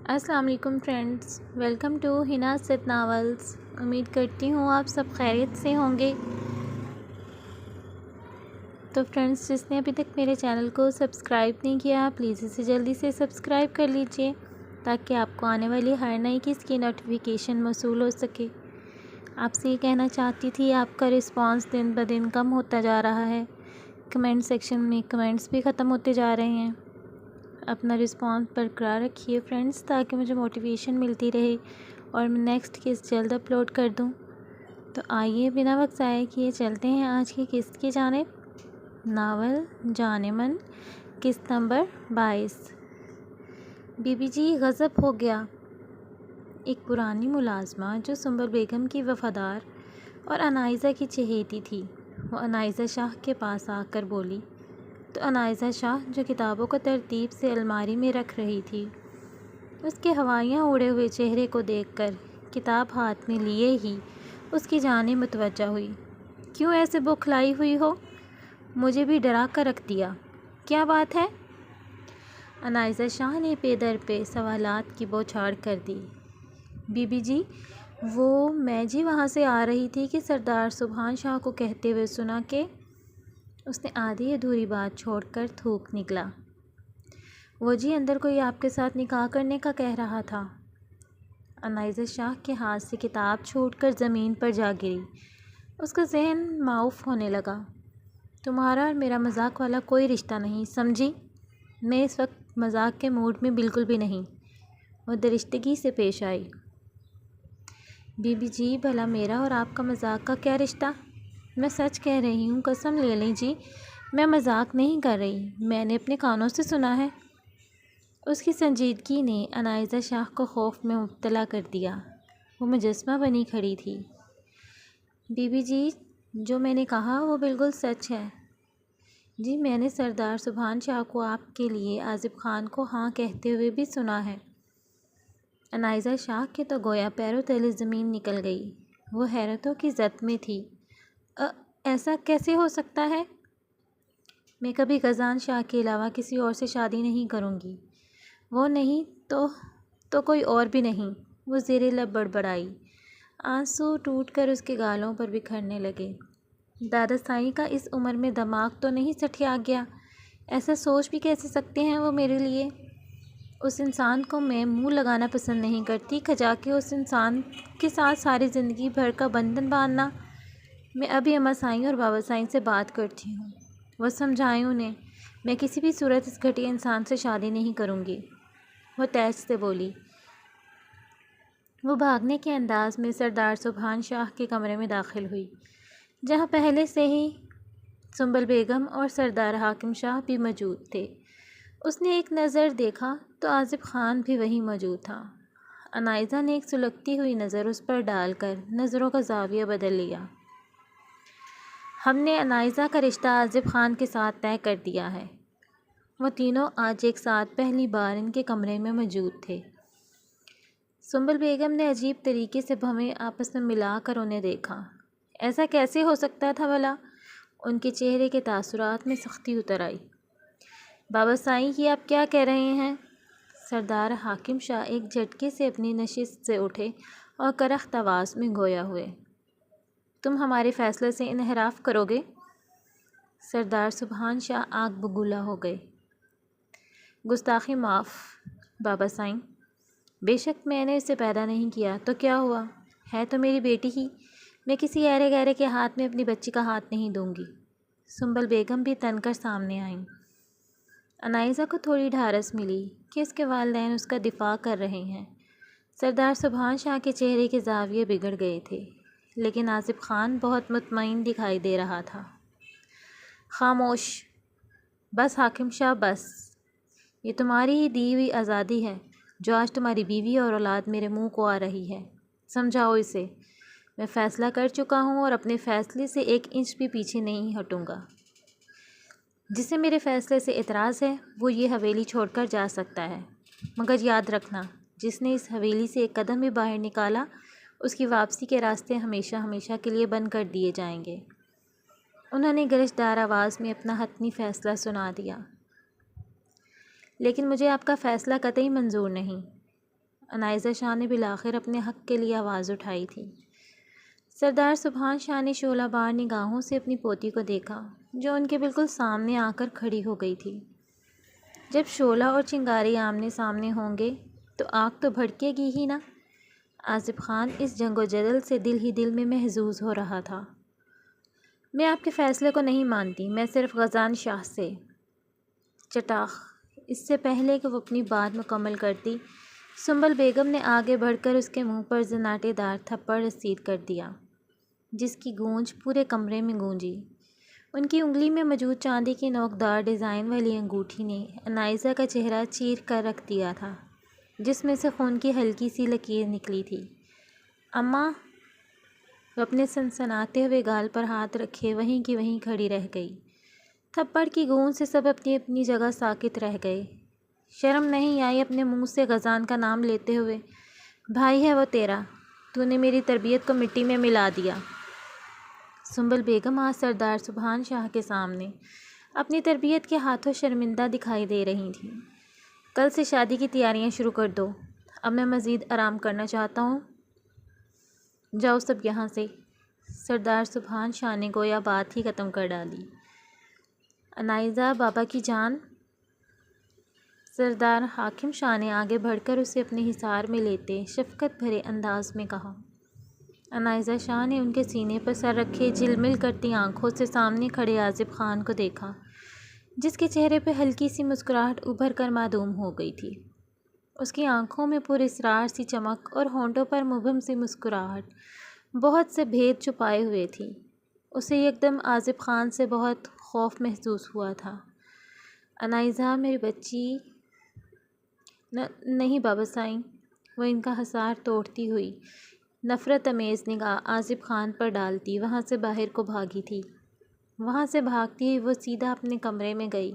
السلام علیکم friends, welcome to ہنا ست ناولز۔ امید کرتی ہوں آپ سب خیریت سے ہوں گے۔ تو فرینڈز، جس نے ابھی تک میرے چینل کو سبسکرائب نہیں کیا پلیز اسے جلدی سے سبسکرائب کر لیجئے تاکہ آپ کو آنے والی ہر نئی قسط کی نوٹیفیکیشن موصول ہو سکے۔ آپ سے یہ کہنا چاہتی تھی، آپ کا رسپانس دن بدن کم ہوتا جا رہا ہے۔ کمنٹ سیکشن میں کمنٹس بھی ختم ہوتے جا رہے ہیں۔ اپنا رسپانس برقرار رکھیے فرینڈز تاکہ مجھے موٹیویشن ملتی رہے اور میں نیکسٹ قسط جلد اپلوڈ کر دوں۔ تو آئیے بنا وقت ضائع کیے چلتے ہیں آج کی قسط کی جانب۔ ناول جان من، قسط نمبر 22۔ بی بی جی غضب ہو گیا۔ ایک پرانی ملازمہ جو سنبل بیگم کی وفادار اور انائزہ کی چہیتی تھی، وہ انائزہ شاہ کے پاس آ کر بولی تو انائزہ شاہ جو کتابوں کو ترتیب سے الماری میں رکھ رہی تھی، اس کے ہوائیاں اڑے ہوئے چہرے کو دیکھ کر کتاب ہاتھ میں لیے ہی اس کی جانب متوجہ ہوئی۔ کیوں ایسے بوکھلائی ہوئی ہو؟ مجھے بھی ڈرا کر رکھ دیا۔ کیا بات ہے؟ انائزہ شاہ نے پے در پہ سوالات کی بوچھاڑ کر دی۔ بی بی جی، میں جی وہاں سے آ رہی تھی کہ سردار سبحان شاہ کو کہتے ہوئے سنا کہ… اس نے آدھی ادھوری بات چھوڑ کر تھوک نکلا۔ وہ جی اندر کوئی آپ کے ساتھ نکاح کرنے کا کہہ رہا تھا۔ انائزہ شاہ کے ہاتھ سے کتاب چھوٹ کر زمین پر جا گری۔ اس کا ذہن معاف ہونے لگا۔ تمہارا اور میرا مذاق والا کوئی رشتہ نہیں، سمجھی؟ میں اس وقت مذاق کے موڈ میں بالکل بھی نہیں۔ وہ درشتگی سے پیش آئی۔ بی بی جی، بھلا میرا اور آپ کا مذاق کا کیا رشتہ؟ میں سچ کہہ رہی ہوں، قسم لے لیں جی، میں مذاق نہیں کر رہی، میں نے اپنے کانوں سے سنا ہے۔ اس کی سنجیدگی نے انائزہ شاہ کو خوف میں مبتلا کر دیا۔ وہ مجسمہ بنی کھڑی تھی۔ بی بی جی، جو میں نے کہا وہ بالکل سچ ہے۔ جی میں نے سردار سبحان شاہ کو آپ کے لیے عازب خان کو ہاں کہتے ہوئے بھی سنا ہے۔ انائزہ شاہ کے تو گویا پیروں تلے زمین نکل گئی۔ وہ حیرتوں کی زد میں تھی۔ ایسا کیسے ہو سکتا ہے؟ میں کبھی غزان شاہ کے علاوہ کسی اور سے شادی نہیں کروں گی۔ وہ نہیں تو کوئی اور بھی نہیں، وہ زیر لب بڑبڑائی۔ آنسو ٹوٹ کر اس کے گالوں پر بکھرنے لگے۔ دادا سائی کا اس عمر میں دماغ تو نہیں سٹھیا گیا؟ ایسا سوچ بھی کیسے سکتے ہیں وہ میرے لیے؟ اس انسان کو میں منہ لگانا پسند نہیں کرتی، کھجا کے اس انسان کے ساتھ ساری زندگی بھر کا بندھن باندھنا۔ میں ابھی اماں سائیں اور بابا سائیں سے بات کرتی ہوں، وہ سمجھائیں انہیں، میں کسی بھی صورت اس گھٹیا انسان سے شادی نہیں کروں گی۔ وہ تیز سے بولی۔ وہ بھاگنے کے انداز میں سردار سبحان شاہ کے کمرے میں داخل ہوئی، جہاں پہلے سے ہی سنبل بیگم اور سردار حاکم شاہ بھی موجود تھے۔ اس نے ایک نظر دیکھا تو عازب خان بھی وہیں موجود تھا۔ انائزہ نے ایک سلگتی ہوئی نظر اس پر ڈال کر نظروں کا زاویہ بدل لیا۔ ہم نے انائزہ کا رشتہ عازب خان کے ساتھ طے کر دیا ہے۔ وہ تینوں آج ایک ساتھ پہلی بار ان کے کمرے میں موجود تھے۔ سنبل بیگم نے عجیب طریقے سے بھویں آپس میں ملا کر انہیں دیکھا۔ ایسا کیسے ہو سکتا تھا بھلا؟ ان کے چہرے کے تاثرات میں سختی اتر آئی۔ بابا سائیں، یہ آپ کیا کہہ رہے ہیں؟ سردار حاکم شاہ ایک جھٹکے سے اپنی نشست سے اٹھے اور کرخت آواز میں گویا ہوئے۔ تم ہمارے فیصلے سے انحراف کرو گے؟ سردار سبحان شاہ آگ بگولا ہو گئے۔ گستاخی معاف بابا سائیں، بے شک میں نے اسے پیدا نہیں کیا تو کیا ہوا، ہے تو میری بیٹی ہی، میں کسی ایرے گیرے کے ہاتھ میں اپنی بچی کا ہاتھ نہیں دوں گی۔ سنبل بیگم بھی تن کر سامنے آئیں۔ انائزہ کو تھوڑی ڈھارس ملی کہ اس کے والدین اس کا دفاع کر رہے ہیں۔ سردار سبحان شاہ کے چہرے کے زاویے بگڑ گئے تھے، لیکن عازب خان بہت مطمئن دکھائی دے رہا تھا۔ خاموش! بس حاکم شاہ بس، یہ تمہاری ہی دی ہوئی آزادی ہے جو آج تمہاری بیوی اور اولاد میرے منہ کو آ رہی ہے۔ سمجھاؤ اسے، میں فیصلہ کر چکا ہوں اور اپنے فیصلے سے ایک انچ بھی پیچھے نہیں ہٹوں گا۔ جسے میرے فیصلے سے اعتراض ہے وہ یہ حویلی چھوڑ کر جا سکتا ہے، مگر یاد رکھنا، جس نے اس حویلی سے ایک قدم بھی باہر نکالا اس کی واپسی کے راستے ہمیشہ ہمیشہ کے لیے بند کر دیے جائیں گے۔ انہوں نے گرجدار آواز میں اپنا حتمی فیصلہ سنا دیا۔ لیکن مجھے آپ کا فیصلہ قطعی منظور نہیں۔ عنائزہ شاہ نے بالآخر اپنے حق کے لیے آواز اٹھائی تھی۔ سردار سبحان شاہ نے شعلہ بار نگاہوں سے اپنی پوتی کو دیکھا جو ان کے بالکل سامنے آ کر کھڑی ہو گئی تھی۔ جب شعلہ اور چنگاری آمنے سامنے ہوں گے تو آگ تو بھڑکے گی ہی نا۔ آصف خان اس جنگ و جدل سے دل ہی دل میں محظوظ ہو رہا تھا۔ میں آپ کے فیصلے کو نہیں مانتی، میں صرف غزان شاہ سے چٹاخ۔ اس سے پہلے کہ وہ اپنی بات مکمل کرتی، سنبل بیگم نے آگے بڑھ کر اس کے منہ پر زناٹے دار تھپڑ رسید کر دیا، جس کی گونج پورے کمرے میں گونجی۔ ان کی انگلی میں موجود چاندی کی نوکدار ڈیزائن والی انگوٹھی نے عنائزہ کا چہرہ چیر کر رکھ دیا تھا، جس میں سے خون کی ہلکی سی لکیر نکلی تھی۔ اماں، وہ اپنے سنسناتے ہوئے گال پر ہاتھ رکھے وہیں کی وہیں کھڑی رہ گئی۔ تھپڑ کی گونج سے سب اپنی اپنی جگہ ساکت رہ گئے۔ شرم نہیں آئی اپنے منہ سے غزان کا نام لیتے ہوئے؟ بھائی ہے وہ تیرا، تو نے میری تربیت کو مٹی میں ملا دیا۔ سنبل بیگم آج سردار سبحان شاہ کے سامنے اپنی تربیت کے ہاتھوں شرمندہ دکھائی دے رہی تھیں۔ کل سے شادی کی تیاریاں شروع کر دو، اب میں مزید آرام کرنا چاہتا ہوں، جاؤ سب یہاں سے۔ سردار سبحان شاہ نے گویا بات ہی ختم کر ڈالی۔ عنائزہ بابا کی جان، سردار حاکم شاہ نے آگے بڑھ کر اسے اپنے حصار میں لیتے شفقت بھرے انداز میں کہا۔ عنائزہ شاہ نے ان کے سینے پر سر رکھے جھلمل کرتی آنکھوں سے سامنے کھڑے آصف خان کو دیکھا، جس کے چہرے پہ ہلکی سی مسکراہٹ ابھر کر معدوم ہو گئی تھی۔ اس کی آنکھوں میں پر اسرار سی چمک اور ہونٹوں پر مبہم سی مسکراہٹ بہت سے بھید چھپائے ہوئے تھی۔ اسے یکدم آصف خان سے بہت خوف محسوس ہوا تھا۔ عنائزہ میری بچی۔ نہیں بابا سائیں، وہ ان کا حصار توڑتی ہوئی نفرت امیز نگاہ آصف خان پر ڈالتی وہاں سے باہر کو بھاگی تھی۔ وہاں سے بھاگتی ہوئی وہ سیدھا اپنے کمرے میں گئی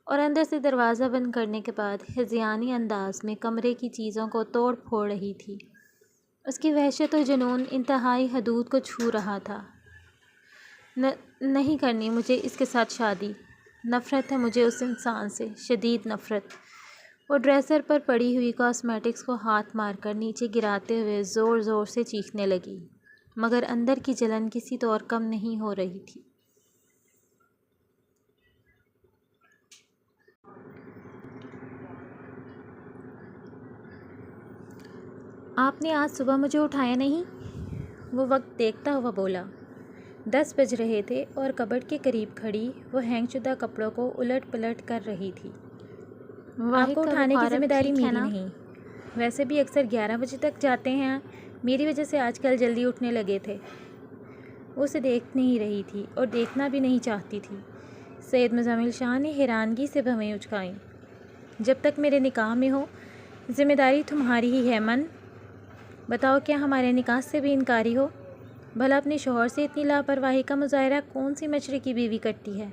اور اندر سے دروازہ بند کرنے کے بعد ہذیانی انداز میں کمرے کی چیزوں کو توڑ پھوڑ رہی تھی۔ اس کی وحشت و جنون انتہائی حدود کو چھو رہا تھا۔ نہیں کرنی مجھے اس کے ساتھ شادی، نفرت ہے مجھے اس انسان سے، شدید نفرت۔ وہ ڈریسر پر پڑی ہوئی کاسمیٹکس کو ہاتھ مار کر نیچے گراتے ہوئے زور زور سے چیخنے لگی، مگر اندر کی جلن کسی طور کم نہیں ہو رہی تھی۔ آپ نے آج صبح مجھے اٹھایا نہیں؟ وہ وقت دیکھتا ہوا بولا۔ 10 بج رہے تھے اور کبرڈ کے قریب کھڑی وہ ہینگ شدہ کپڑوں کو الٹ پلٹ کر رہی تھی۔ آپ کو اٹھانے کی ذمہ داری میری نہیں، ویسے بھی اکثر 11 بجے تک جاتے ہیں، میری وجہ سے آج کل جلدی اٹھنے لگے تھے۔ وہ اسے دیکھ نہیں رہی تھی اور دیکھنا بھی نہیں چاہتی تھی۔ سید مزمل شاہ نے حیرانگی سے بھویں اچکائیں۔ جب تک میرے نکاح میں ہو ذمہ داری تمہاری ہی ہے من۔ بتاؤ کیا ہمارے نکاح سے بھی انکاری ہو؟ بھلا اپنے شوہر سے اتنی لاپرواہی کا مظاہرہ کون سی مشرقی بیوی کرتی ہے؟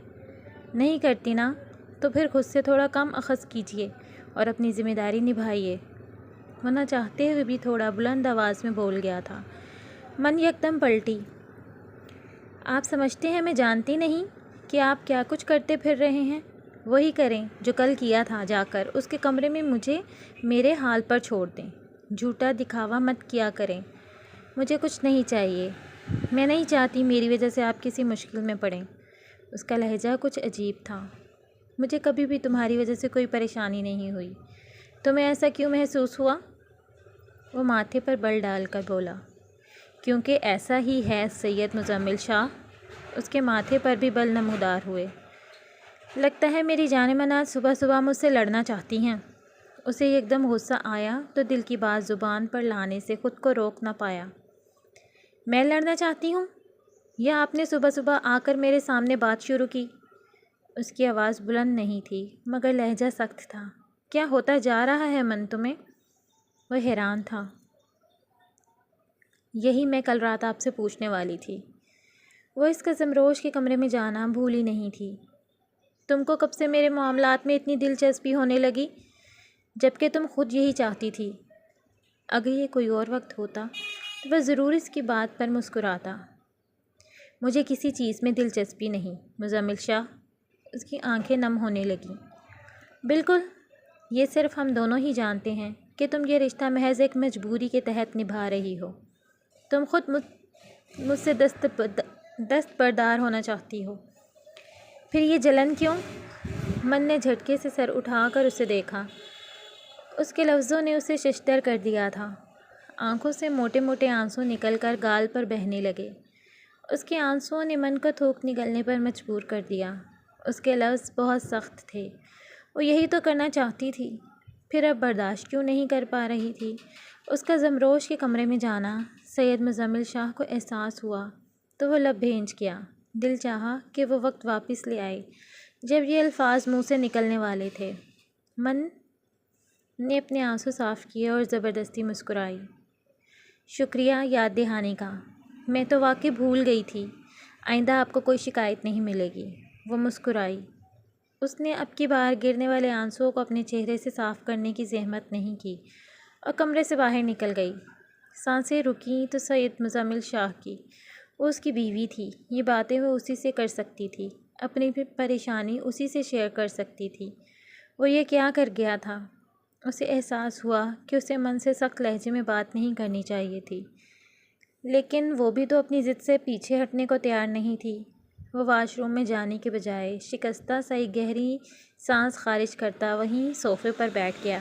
نہیں کرتی نا، تو پھر خود سے تھوڑا کم اخذ کیجیے اور اپنی ذمہ داری نبھائیے۔ وہ نہ چاہتے ہوئے بھی تھوڑا بلند آواز میں بول گیا تھا۔ من یکدم پلٹی۔ آپ سمجھتے ہیں میں جانتی نہیں کہ آپ کیا کچھ کرتے پھر رہے ہیں؟ وہی کریں جو کل کیا تھا، جا کر اس کے کمرے میں مجھے میرے حال پر چھوڑ دیں۔ جھوٹا دکھاوا مت کیا کریں، مجھے کچھ نہیں چاہیے، میں نہیں چاہتی میری وجہ سے آپ کسی مشکل میں پڑیں۔ اس کا لہجہ کچھ عجیب تھا۔ مجھے کبھی بھی تمہاری وجہ سے کوئی پریشانی نہیں ہوئی، تمہیں ایسا کیوں محسوس ہوا؟ وہ ماتھے پر بل ڈال کر بولا۔ کیونکہ ایسا ہی ہے سید مزمل شاہ۔ اس کے ماتھے پر بھی بل نمودار ہوئے۔ لگتا ہے میری جان من آج صبح صبح مجھ سے لڑنا چاہتی ہیں۔ اسے یکدم غصہ آیا تو دل کی بات زبان پر لانے سے خود کو روک نہ پایا۔ میں لڑنا چاہتی ہوں؟ یا آپ نے صبح صبح آ کر میرے سامنے بات شروع کی؟ اس کی آواز بلند نہیں تھی مگر لہجہ سخت تھا۔ کیا ہوتا جا رہا ہے من تمہیں؟ وہ حیران تھا۔ یہی میں کل رات آپ سے پوچھنے والی تھی۔ وہ اس قسم روش کے کمرے میں جانا بھولی نہیں تھی۔ تم کو کب سے میرے معاملات میں اتنی دلچسپی ہونے لگی، جبکہ تم خود یہی چاہتی تھی؟ اگر یہ کوئی اور وقت ہوتا تو وہ ضرور اس کی بات پر مسکراتا۔ مجھے کسی چیز میں دلچسپی نہیں مزمل شاہ۔ اس کی آنکھیں نم ہونے لگیں۔ بالکل، یہ صرف ہم دونوں ہی جانتے ہیں کہ تم یہ رشتہ محض ایک مجبوری کے تحت نبھا رہی ہو۔ تم خود مجھ سے دست بردار ہونا چاہتی ہو۔ پھر یہ جلن کیوں؟ من نے جھٹکے سے سر اٹھا کر اسے دیکھا۔ اس کے لفظوں نے اسے ششدر کر دیا تھا۔ آنکھوں سے موٹے موٹے آنسو نکل کر گال پر بہنے لگے۔ اس کے آنسوؤں نے من کو تھوک نگلنے پر مجبور کر دیا۔ اس کے لفظ بہت سخت تھے۔ وہ یہی تو کرنا چاہتی تھی، پھر اب برداشت کیوں نہیں کر پا رہی تھی؟ اس کا زمروش کے کمرے میں جانا سید مزمل شاہ کو احساس ہوا تو وہ لب بھینچ گیا۔ دل چاہا کہ وہ وقت واپس لے آئے جب یہ الفاظ منہ سے نکلنے والے تھے۔ من نے اپنے آنسو صاف کیے اور زبردستی مسکرائی۔ شکریہ یاد دہانی کا، میں تو واقعی بھول گئی تھی۔ آئندہ آپ کو کوئی شکایت نہیں ملے گی۔ وہ مسکرائی۔ اس نے اب کی بار گرنے والے آنسوؤں کو اپنے چہرے سے صاف کرنے کی زحمت نہیں کی اور کمرے سے باہر نکل گئی۔ سانسیں رکیں تو سید مزمل شاہ کی۔ وہ اس کی بیوی تھی، یہ باتیں وہ اسی سے کر سکتی تھی، اپنی پریشانی اسی سے شیئر کر سکتی تھی۔ وہ یہ کیا کر گیا تھا؟ اسے احساس ہوا کہ اسے من سے سخت لہجے میں بات نہیں کرنی چاہیے تھی، لیکن وہ بھی تو اپنی ضد سے پیچھے ہٹنے کو تیار نہیں تھی۔ وہ واش روم میں جانے کے بجائے شکستہ سا ایک گہری سانس خارج کرتا وہیں صوفے پر بیٹھ گیا۔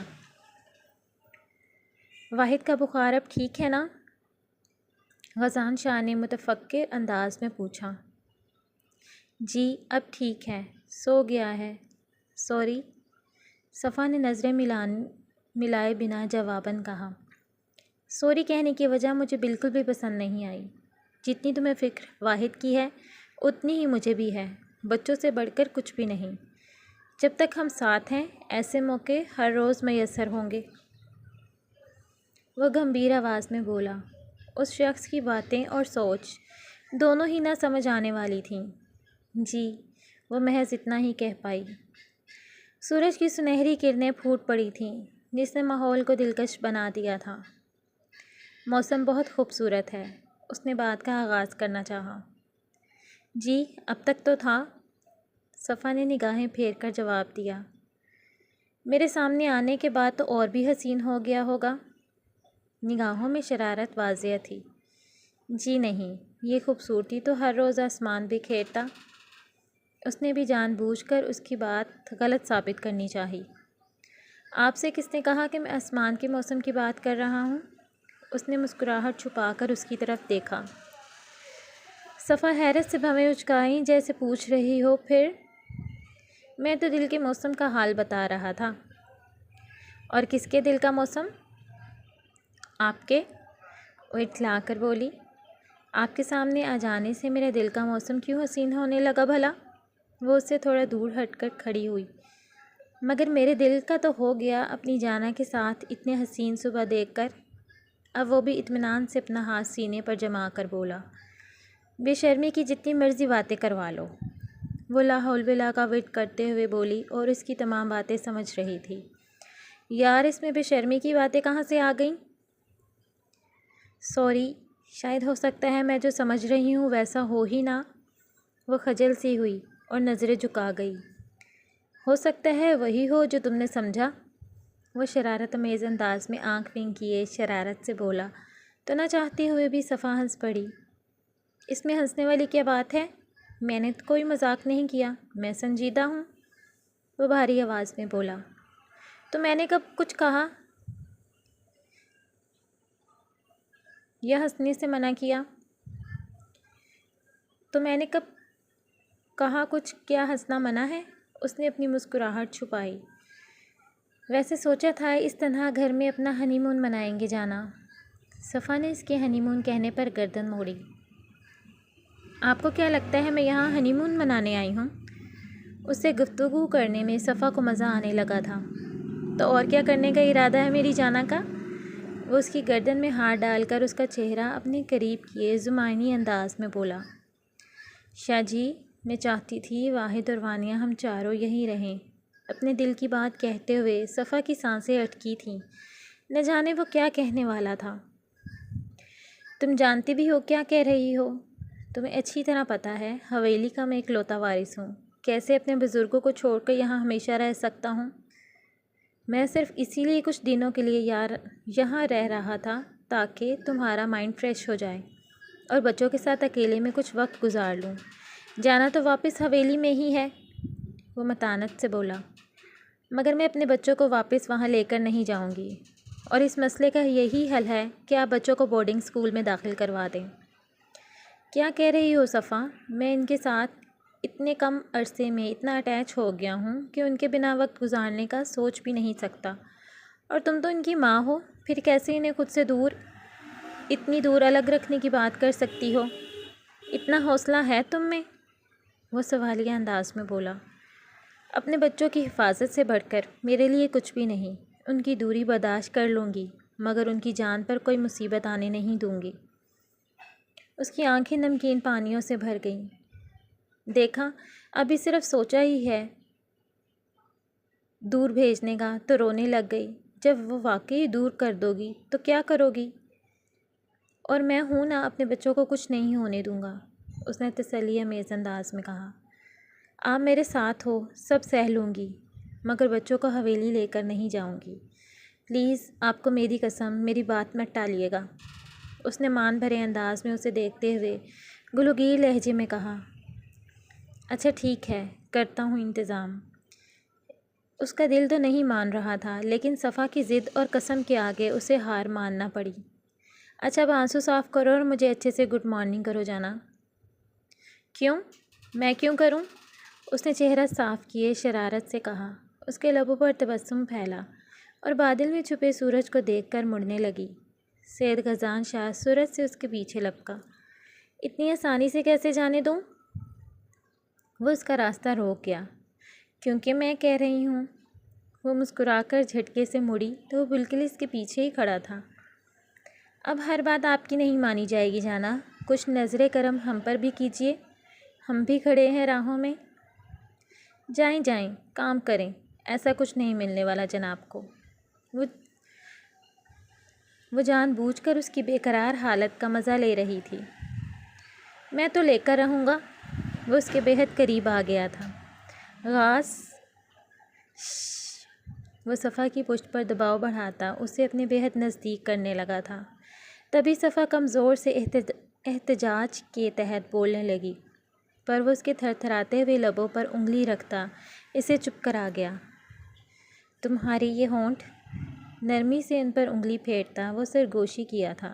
واحد کا بخار اب ٹھیک ہے نا؟ غزان شاہ نے متفکر انداز میں پوچھا۔ جی اب ٹھیک ہے، سو گیا ہے۔ سوری، صفا نے نظریں ملائے بنا جواباً کہا۔ سوری کہنے کی وجہ مجھے بالکل بھی پسند نہیں آئی۔ جتنی تمہیں فکر واحد کی ہے اتنی ہی مجھے بھی ہے، بچوں سے بڑھ کر کچھ بھی نہیں۔ جب تک ہم ساتھ ہیں ایسے موقع ہر روز میسر ہوں گے۔ وہ گمبھیر آواز میں بولا۔ اس شخص کی باتیں اور سوچ دونوں ہی نہ سمجھ آنے والی تھیں۔ جی، وہ محض اتنا ہی کہہ پائی۔ سورج کی سنہری کرنیں پھوٹ پڑی تھیں جس نے ماحول کو دلکش بنا دیا تھا۔ موسم بہت خوبصورت ہے، اس نے بات کا آغاز کرنا چاہا۔ جی اب تک تو تھا، صفا نے نگاہیں پھیر کر جواب دیا۔ میرے سامنے آنے کے بعد تو اور بھی حسین ہو گیا ہوگا؟ نگاہوں میں شرارت واضح تھی۔ جی نہیں، یہ خوبصورتی تو ہر روز آسمان بکھیرتا۔ اس نے بھی جان بوجھ کر اس کی بات غلط ثابت کرنی چاہی۔ آپ سے کس نے کہا کہ میں آسمان کے موسم کی بات کر رہا ہوں؟ اس نے مسکراہٹ چھپا کر اس کی طرف دیکھا۔ صفا حیرت سے بھویں اچکائیں جیسے پوچھ رہی ہو پھر؟ میں تو دل کے موسم کا حال بتا رہا تھا۔ اور کس کے دل کا موسم؟ آپ کے؟ وہ اٹھلا کر بولی۔ آپ کے سامنے آ جانے سے میرے دل کا موسم کیوں حسین ہونے لگا بھلا؟ وہ اس سے تھوڑا دور ہٹ کر کھڑی ہوئی۔ مگر میرے دل کا تو ہو گیا اپنی جانا کے ساتھ اتنے حسین صبح دیکھ کر۔ اب وہ بھی اطمینان سے اپنا ہاتھ سینے پر جما کر بولا۔ بے شرمی کی جتنی مرضی باتیں کروا لو۔ وہ لا حول ولا قوت کرتے ہوئے بولی اور اس کی تمام باتیں سمجھ رہی تھی۔ یار اس میں بے شرمی کی باتیں کہاں سے آ گئیں؟ سوری، شاید ہو سکتا ہے میں جو سمجھ رہی ہوں ویسا ہو ہی نہ۔ وہ خجل سی ہوئی اور نظریں جھکا گئی۔ ہو سکتا ہے وہی ہو جو تم نے سمجھا؟ وہ شرارت امیز انداز میں آنکھ ونک کیے شرارت سے بولا تو نہ چاہتے ہوئے بھی صفا ہنس پڑی۔ اس میں ہنسنے والی کیا بات ہے؟ میں نے کوئی مذاق نہیں کیا، میں سنجیدہ ہوں۔ وہ بھاری آواز میں بولا۔ تو میں نے کب کچھ کہا یا ہنسنے سے منع کیا؟ تو میں نے کب کہا کچھ کیا ہنسنا منع ہے؟ اس نے اپنی مسکراہٹ چھپائی۔ ویسے سوچا تھا اس طرح گھر میں اپنا ہنی مون منائیں گے جانا۔ صفا نے اس کے ہنی مون کہنے پر گردن موڑی۔ آپ کو کیا لگتا ہے میں یہاں ہنی مون منانے آئی ہوں؟ اس سے گفتگو کرنے میں صفا کو مزہ آنے لگا تھا۔ تو اور کیا کرنے کا ارادہ ہے میری جانا کا؟ وہ اس کی گردن میں ہاتھ ڈال کر اس کا چہرہ اپنے قریب کیے زمائنی انداز میں بولا۔ شاہ جی، میں چاہتی تھی واحد اور وانیہ ہم چاروں یہیں رہیں۔ اپنے دل کی بات کہتے ہوئے صفا کی سانسیں اٹکی تھیں، نہ جانے وہ کیا کہنے والا تھا۔ تم جانتی بھی ہو کیا کہہ رہی ہو؟ تمہیں اچھی طرح پتہ ہے حویلی کا میں اکلوتا وارث ہوں، کیسے اپنے بزرگوں کو چھوڑ کر یہاں ہمیشہ رہ سکتا ہوں؟ میں صرف اسی لیے کچھ دنوں کے لیے یہاں رہ رہا تھا تاکہ تمہارا مائنڈ فریش ہو جائے اور بچوں کے ساتھ اکیلے میں کچھ وقت گزار لوں۔ جانا تو واپس حویلی میں ہی ہے، وہ متانت سے بولا، مگر میں اپنے بچوں کو واپس وہاں لے کر نہیں جاؤں گی، اور اس مسئلے کا یہی حل ہے کہ آپ بچوں کو بورڈنگ اسکول میں داخل کروا دیں۔ کیا کہہ رہی ہو صفا؟ میں ان کے ساتھ اتنے کم عرصے میں اتنا اٹیچ ہو گیا ہوں کہ ان کے بنا وقت گزارنے کا سوچ بھی نہیں سکتا، اور تم تو ان کی ماں ہو، پھر کیسے انہیں خود سے اتنی دور الگ رکھنے کی بات کر سکتی ہو؟ اتنا حوصلہ ہے تم میں؟ وہ سوالیہ انداز میں بولا۔ اپنے بچوں کی حفاظت سے بڑھ کر میرے لیے کچھ بھی نہیں۔ ان کی دوری برداشت کر لوں گی، مگر ان کی جان پر کوئی مصیبت آنے نہیں دوں گی۔ اس کی آنکھیں نمکین پانیوں سے بھر گئیں۔ دیکھا، ابھی صرف سوچا ہی ہے دور بھیجنے کا تو رونے لگ گئی۔ جب وہ واقعی دور کر دو گی تو کیا کرو گی؟ اور میں ہوں نا، اپنے بچوں کو کچھ نہیں ہونے دوں گا، اس نے تسلی آمیز انداز میں کہا۔ آپ میرے ساتھ ہو، سب سہ لوں گی، مگر بچوں کو حویلی لے کر نہیں جاؤں گی۔ پلیز، آپ کو میری قسم، میری بات مت ٹالیے گا، اس نے مان بھرے انداز میں اسے دیکھتے ہوئے گلوگیر لہجے میں کہا۔ اچھا ٹھیک ہے، کرتا ہوں انتظام۔ اس کا دل تو نہیں مان رہا تھا، لیکن صفا کی ضد اور قسم کے آگے اسے ہار ماننا پڑی۔ اچھا، اب آنسو صاف کرو اور مجھے اچھے سے گڈ مارننگ کرو جانا۔ کیوں؟ میں کیوں کروں؟ اس نے چہرہ صاف کیے شرارت سے کہا۔ اس کے لبوں پر تبسم پھیلا اور بادل میں چھپے سورج کو دیکھ کر مڑنے لگی۔ سید غزان شاہ سورج سے اس کے پیچھے لپکا۔ اتنی آسانی سے کیسے جانے دوں؟ وہ اس کا راستہ روک گیا۔ کیونکہ میں کہہ رہی ہوں۔ وہ مسکرا کر جھٹکے سے مڑی تو وہ بالکل اس کے پیچھے ہی کھڑا تھا۔ اب ہر بات آپ کی نہیں مانی جائے گی جانا، کچھ نظر کرم ہم پر بھی کیجیے، ہم بھی کھڑے ہیں راہوں میں۔ جائیں جائیں، کام کریں، ایسا کچھ نہیں ملنے والا جناب کو۔ وہ جان بوجھ کر اس کی بے قرار حالت کا مزہ لے رہی تھی۔ میں تو لے کر رہوں گا۔ وہ اس کے بےحد قریب آ گیا تھا۔ غاز وہ صفا کی پشت پر دباؤ بڑھاتا اسے اپنے بےحد نزدیک کرنے لگا تھا۔ تبھی صفا کمزور سے احتجاج کے تحت بولنے لگی، پر وہ اس کے تھر تھراتے ہوئے لبوں پر انگلی رکھتا اسے چپ کرا گیا۔ تمہاری یہ ہونٹ، نرمی سے ان پر انگلی پھیرتا وہ سرگوشی کیا تھا،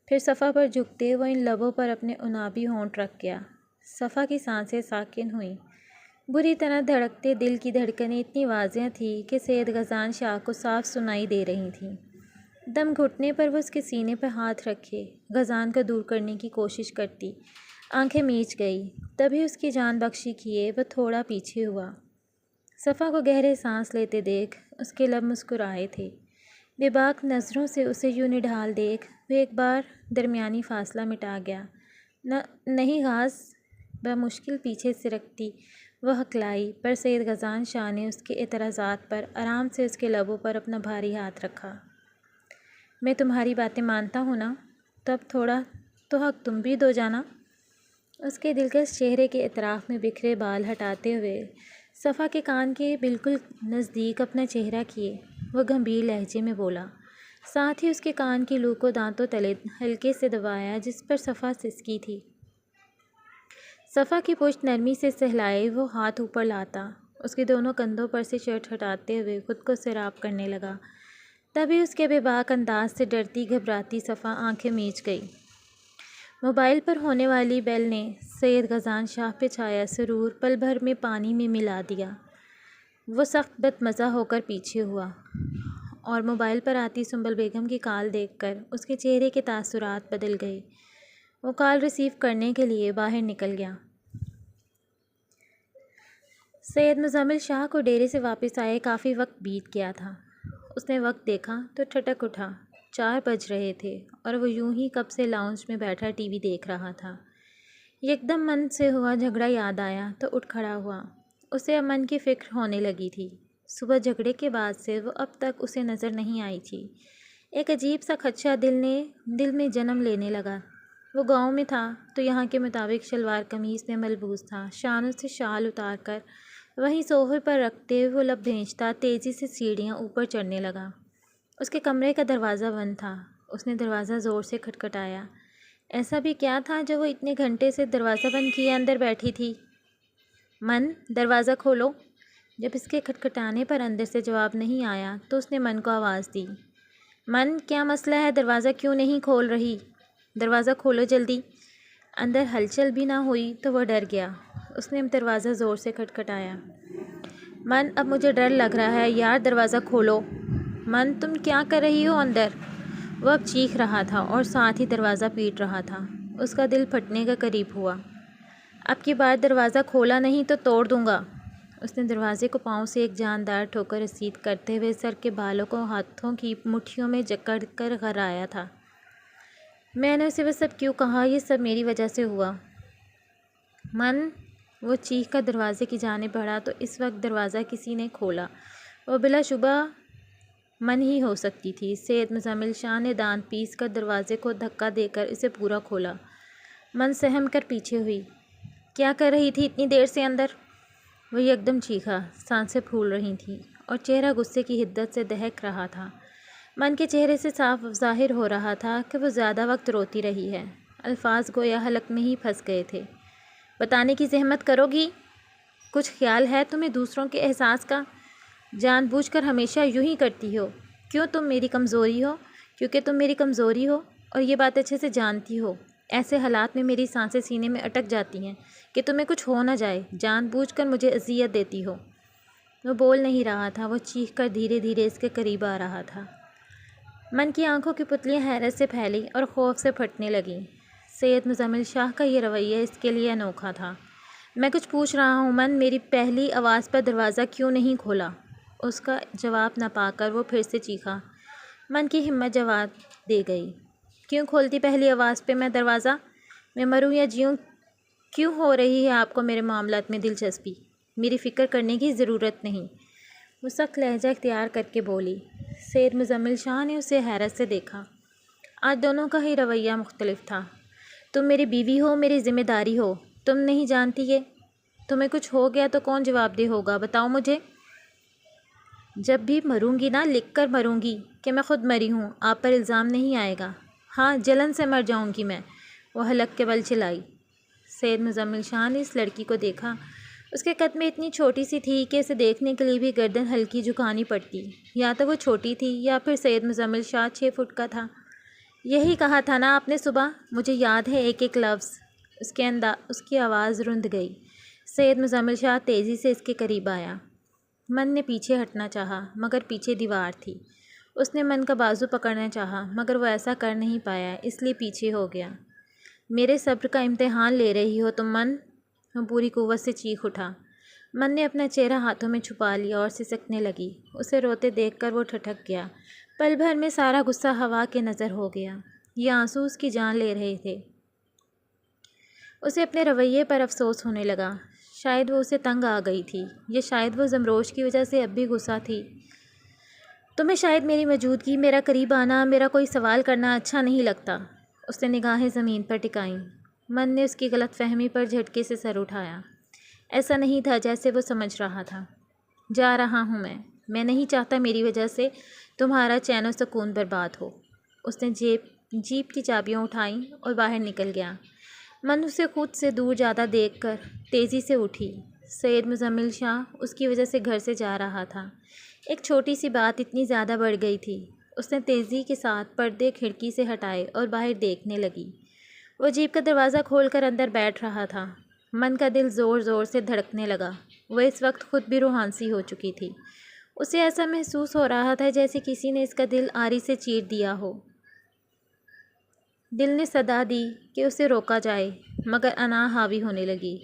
پھر صفا پر جھکتے وہ ان لبوں پر اپنے عنابی ہونٹ رکھ گیا۔ صفا کی سانسیں ساکن ہوئیں، بری طرح دھڑکتے دل کی دھڑکنیں اتنی واضح تھیں کہ سید غزان شاہ کو صاف سنائی دے رہی تھیں۔ دم گھٹنے پر وہ اس کے سینے پر ہاتھ رکھے غزان کو دور کرنے کی کوشش کرتی آنکھیں میچ گئی۔ تبھی اس کی جان بخشی کیے وہ تھوڑا پیچھے ہوا۔ صفا کو گہرے سانس لیتے دیکھ اس کے لب مسکرائے تھے۔ بے باک نظروں سے اسے یوں نڈھال دیکھ وہ ایک بار درمیانی فاصلہ مٹا گیا۔ نہیں غاز، بمشکل پیچھے سرکتی وہ ہکلائی، پر سید غزان شاہ نے اس کے اعتراضات پر آرام سے اس کے لبوں پر اپنا بھاری ہاتھ رکھا۔ میں تمہاری باتیں مانتا ہوں نا، تو اب تھوڑا تو حق تم بھی دو جانا۔ اس کے دلکش چہرے کے اطراف میں بکھرے بال ہٹاتے ہوئے صفا کے کان کے بالکل نزدیک اپنا چہرہ کیے وہ گمبھیر لہجے میں بولا، ساتھ ہی اس کے کان کی لو کو دانتوں تلے ہلکے سے دبایا جس پر صفا سسکی تھی۔ صفا کی پشت نرمی سے سہلائے وہ ہاتھ اوپر لاتا اس کے دونوں کندھوں پر سے شرٹ ہٹاتے ہوئے خود کو سیراب کرنے لگا۔ تبھی اس کے بے باک انداز سے ڈرتی گھبراتی صفا آنکھیں میچ گئی۔ موبائل پر ہونے والی بیل نے سید غزان شاہ پہ چھایا سرور پل بھر میں پانی میں ملا دیا۔ وہ سخت بدمزہ ہو کر پیچھے ہوا اور موبائل پر آتی سنبل بیگم کی کال دیکھ کر اس کے چہرے کے تاثرات بدل گئے۔ وہ کال ریسیو کرنے کے لیے باہر نکل گیا۔ سید مزمل شاہ کو ڈیرے سے واپس آئے کافی وقت بیت گیا تھا۔ اس نے وقت دیکھا تو ٹھٹک اٹھا۔ 4 بج رہے تھے اور وہ یوں ہی کب سے لاؤنج میں بیٹھا ٹی وی دیکھ رہا تھا۔ یکدم من سے ہوا جھگڑا یاد آیا تو اٹھ کھڑا ہوا۔ اسے امن کی فکر ہونے لگی تھی۔ صبح جھگڑے کے بعد سے وہ اب تک اسے نظر نہیں آئی تھی۔ ایک عجیب سا خدشہ دل میں جنم لینے لگا۔ وہ گاؤں میں تھا تو یہاں کے مطابق شلوار قمیض میں ملبوس تھا۔ شانوں سے شال اتار کر وہیں صوفے پر رکھتے ہوئے وہ لب بھینچتا تیزی سے سیڑھیاں اوپر چڑھنے لگا۔ اس کے کمرے کا دروازہ بند تھا۔ اس نے دروازہ زور سے کھٹکھٹایا۔ ایسا بھی کیا تھا جو وہ اتنے گھنٹے سے دروازہ بند کیے اندر بیٹھی تھی؟ من، دروازہ کھولو۔ جب اس کے کھٹکھٹانے پر اندر سے جواب نہیں آیا تو اس نے من کو آواز دی۔ من، کیا مسئلہ ہے؟ دروازہ کیوں نہیں کھول رہی؟ دروازہ کھولو جلدی۔ اندر ہلچل بھی نہ ہوئی تو وہ ڈر گیا۔ اس نے دروازہ زور سے کھٹکھٹایا۔ من، اب مجھے ڈر لگ رہا ہے یار، دروازہ کھولو۔ من، تم کیا کر رہی ہو اندر؟ وہ اب چیخ رہا تھا اور ساتھ ہی دروازہ پیٹ رہا تھا۔ اس کا دل پھٹنے کا قریب ہوا۔ اب کی بار دروازہ کھولا نہیں تو توڑ دوں گا۔ اس نے دروازے کو پاؤں سے ایک جاندار ٹھوکر رسید کرتے ہوئے سر کے بالوں کو ہاتھوں کی مٹھیوں میں جکڑ کر غرایا تھا۔ میں نے اسے وہ سب کیوں کہا؟ یہ سب میری وجہ سے ہوا۔ من، وہ چیخ کر دروازے کی جانب بڑھا تو اس وقت دروازہ کسی نے کھولا۔ وہ بلا شبہ من ہی ہو سکتی تھی۔ سید مزمل شاہ نے دانت پیس کر دروازے کو دھکا دے کر اسے پورا کھولا۔ من سہم کر پیچھے ہوئی۔ کیا کر رہی تھی اتنی دیر سے اندر؟ وہ یکدم چیخا، سانسیں پھول رہی تھیں اور چہرہ غصے کی حدت سے دہک رہا تھا۔ من کے چہرے سے صاف ظاہر ہو رہا تھا کہ وہ زیادہ وقت روتی رہی ہے۔ الفاظ گویا حلق میں ہی پھنس گئے تھے۔ بتانے کی زحمت کرو گی؟ کچھ خیال ہے تمہیں دوسروں کے احساس کا؟ جان بوجھ کر ہمیشہ یوں ہی کرتی ہو۔ کیوں؟ تم میری کمزوری ہو؟ کیونکہ تم میری کمزوری ہو اور یہ بات اچھے سے جانتی ہو۔ ایسے حالات میں میری سانسیں سینے میں اٹک جاتی ہیں کہ تمہیں کچھ ہو نہ جائے، جان بوجھ کر مجھے اذیت دیتی ہو۔ وہ بول نہیں رہا تھا، وہ چیخ کر دھیرے دھیرے اس کے قریب آ رہا تھا۔ من کی آنکھوں کی پتلیاں حیرت سے پھیلی اور خوف سے پھٹنے لگیں۔ سید مزمل شاہ کا یہ رویہ اس کے لیے انوکھا تھا۔ میں کچھ پوچھ رہا ہوں من، میری پہلی آواز پر دروازہ کیوں نہیں کھولا؟ اس کا جواب نہ پا کر وہ پھر سے چیخا۔ من کی ہمت جواب دے گئی۔ کیوں کھولتی پہلی آواز پہ میں دروازہ؟ میں مروں یا جیوں؟ کیوں ہو رہی ہے آپ کو میرے معاملات میں دلچسپی؟ میری فکر کرنے کی ضرورت نہیں، وہ سخت لہجہ اختیار کر کے بولی۔ سید مزمل شاہ نے اسے حیرت سے دیکھا۔ آج دونوں کا ہی رویہ مختلف تھا۔ تم میری بیوی ہو، میری ذمہ داری ہو، تم نہیں جانتی کہ تمہیں کچھ ہو گیا تو کون جواب دہ ہوگا؟ بتاؤ مجھے۔ جب بھی مروں گی نا، لکھ کر مروں گی کہ میں خود مری ہوں، آپ پر الزام نہیں آئے گا۔ ہاں، جلن سے مر جاؤں گی میں، وہ حلق کے بل چلائی۔ سید مزمل شاہ نے اس لڑکی کو دیکھا۔ اس کے قد میں اتنی چھوٹی سی تھی کہ اسے دیکھنے کے لیے بھی گردن ہلکی جھکانی پڑتی۔ یا تو وہ چھوٹی تھی یا پھر سید مزمل شاہ 6 فٹ کا تھا۔ یہی کہا تھا نا آپ نے صبح؟ مجھے یاد ہے ایک ایک لفظ۔ اس کی آواز رند گئی۔ سید مزمل شاہ تیزی سے اس کے قریب آیا۔ من نے پیچھے ہٹنا چاہا مگر پیچھے دیوار تھی۔ اس نے من کا بازو پکڑنا چاہا مگر وہ ایسا کر نہیں پایا، اس لیے پیچھے ہو گیا۔ میرے صبر کا امتحان لے رہی ہو تم من؟ وہ پوری قوت سے چیخ اٹھا۔ من نے اپنا چہرہ ہاتھوں میں چھپا لیا اور سسکنے لگی۔ اسے روتے دیکھ کر وہ ٹھٹک گیا۔ پل بھر میں سارا غصہ ہوا کے نظر ہو گیا۔ یہ آنسو اس کی جان لے رہے تھے۔ اسے اپنے رویے پر افسوس ہونے لگا۔ شاید وہ اسے تنگ آ گئی تھی، یا شاید وہ زمروش کی وجہ سے اب بھی غصہ تھی۔ تمہیں شاید میری موجودگی، میرا قریب آنا، میرا کوئی سوال کرنا اچھا نہیں لگتا۔ اس نے نگاہیں زمین پر ٹکائیں۔ من نے اس کی غلط فہمی پر جھٹکے سے سر اٹھایا۔ ایسا نہیں تھا جیسے وہ سمجھ رہا تھا۔ جا رہا ہوں میں نہیں چاہتا میری وجہ سے تمہارا چین و سکون برباد ہو۔ اس نے جیپ کی چابیاں اٹھائیں اور باہر نکل گیا۔ من اسے خود سے دور جاتا دیکھ کر تیزی سے اٹھی۔ سید مزمل شاہ اس کی وجہ سے گھر سے جا رہا تھا۔ ایک چھوٹی سی بات اتنی زیادہ بڑھ گئی تھی۔ اس نے تیزی کے ساتھ پردے کھڑکی سے ہٹائے اور باہر دیکھنے لگی۔ وہ جیپ کا دروازہ کھول کر اندر بیٹھ رہا تھا۔ من کا دل زور زور سے دھڑکنے لگا۔ وہ اس وقت خود بھی روحانسی ہو چکی تھی۔ اسے ایسا محسوس ہو رہا تھا جیسے کسی نے اس کا دل آری سے چیر دیا ہو۔ دل نے صدا دی کہ اسے روکا جائے مگر انا حاوی ہونے لگی۔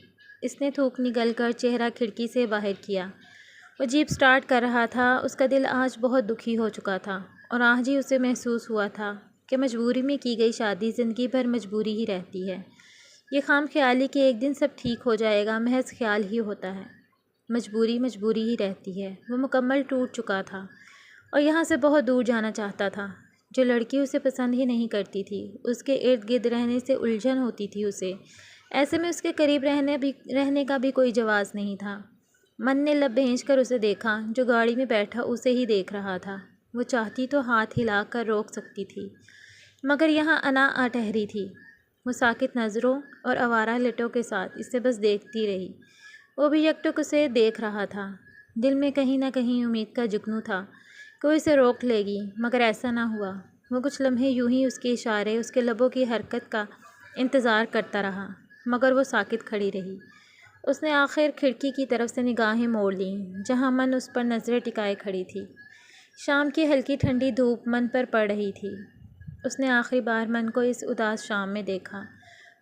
اس نے تھوک نگل کر چہرہ کھڑکی سے باہر کیا۔ وہ جیپ سٹارٹ کر رہا تھا۔ اس کا دل آج بہت دکھی ہو چکا تھا اور آج ہی اسے محسوس ہوا تھا کہ مجبوری میں کی گئی شادی زندگی بھر مجبوری ہی رہتی ہے۔ یہ خام خیالی کہ ایک دن سب ٹھیک ہو جائے گا محض خیال ہی ہوتا ہے۔ مجبوری مجبوری ہی رہتی ہے۔ وہ مکمل ٹوٹ چکا تھا اور یہاں سے بہت دور جانا چاہتا تھا۔ جو لڑکی اسے پسند ہی نہیں کرتی تھی، اس کے ارد گرد رہنے سے الجھن ہوتی تھی اسے۔ ایسے میں اس کے قریب رہنے کا بھی کوئی جواز نہیں تھا۔ من نے لب بھینچ کر اسے دیکھا جو گاڑی میں بیٹھا اسے ہی دیکھ رہا تھا۔ وہ چاہتی تو ہاتھ ہلا کر روک سکتی تھی، مگر یہاں انا آ ٹھہری تھی۔ وہ ساکت نظروں اور آوارہ لٹوں کے ساتھ اسے بس دیکھتی رہی۔ وہ بھی یک ٹک اسے دیکھ رہا تھا۔ دل میں کہیں نہ کہیں امید کا جگنو تھا کہ وہ اسے روک لے گی، مگر ایسا نہ ہوا۔ وہ کچھ لمحے یوں ہی اس کے اشارے، اس کے لبوں کی حرکت کا انتظار کرتا رہا، مگر وہ ساکت کھڑی رہی۔ اس نے آخر کھڑکی کی طرف سے نگاہیں موڑ لیں جہاں من اس پر نظریں ٹکائے کھڑی تھی۔ شام کی ہلکی ٹھنڈی دھوپ من پر پڑ رہی تھی۔ اس نے آخری بار من کو اس اداس شام میں دیکھا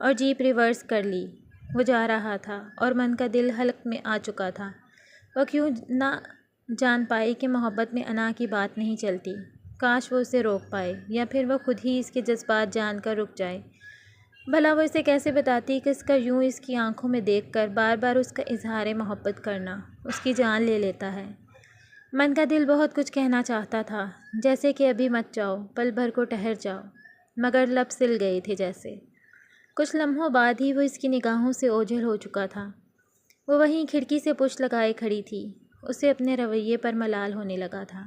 اور جیپ ریورس کر لی۔ وہ جا رہا تھا اور من کا دل حلق میں آ چکا تھا۔ وہ کیوں نہ جان پائی کہ محبت میں انا کی بات نہیں چلتی۔ کاش وہ اسے روک پائے، یا پھر وہ خود ہی اس کے جذبات جان کر رک جائے۔ بھلا وہ اسے کیسے بتاتی کہ اس کا یوں اس کی آنکھوں میں دیکھ کر بار بار اس کا اظہار محبت کرنا اس کی جان لے لیتا ہے۔ من کا دل بہت کچھ کہنا چاہتا تھا، جیسے کہ ابھی مت جاؤ، پل بھر کو ٹھہر جاؤ، مگر لب سل گئے تھے جیسے۔ کچھ لمحوں بعد ہی وہ اس کی نگاہوں سے اوجھل ہو چکا تھا۔ وہ وہیں کھڑکی سے پشت لگائے کھڑی تھی۔ اسے اپنے رویے پر ملال ہونے لگا تھا۔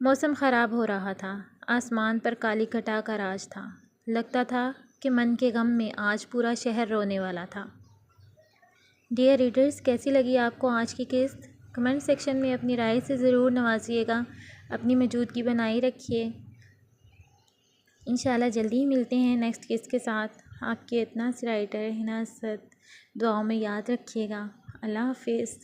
موسم خراب ہو رہا تھا۔ آسمان پر کالی گھٹا کا راج تھا۔ لگتا تھا کہ من کے غم میں آج پورا شہر رونے والا تھا۔ ڈیئر ریڈرز، کیسی لگی آپ کو آج کی قسط؟ کمنٹ سیکشن میں اپنی رائے سے ضرور نوازیے گا۔ اپنی موجودگی بنائی رکھیے۔ انشاءاللہ جلدی ہی ملتے ہیں نیکسٹ قسط کے ساتھ۔ آپ کے اتنا سی رائٹر ہنا اسد دعاؤں میں یاد رکھیے گا۔ اللہ حافظ۔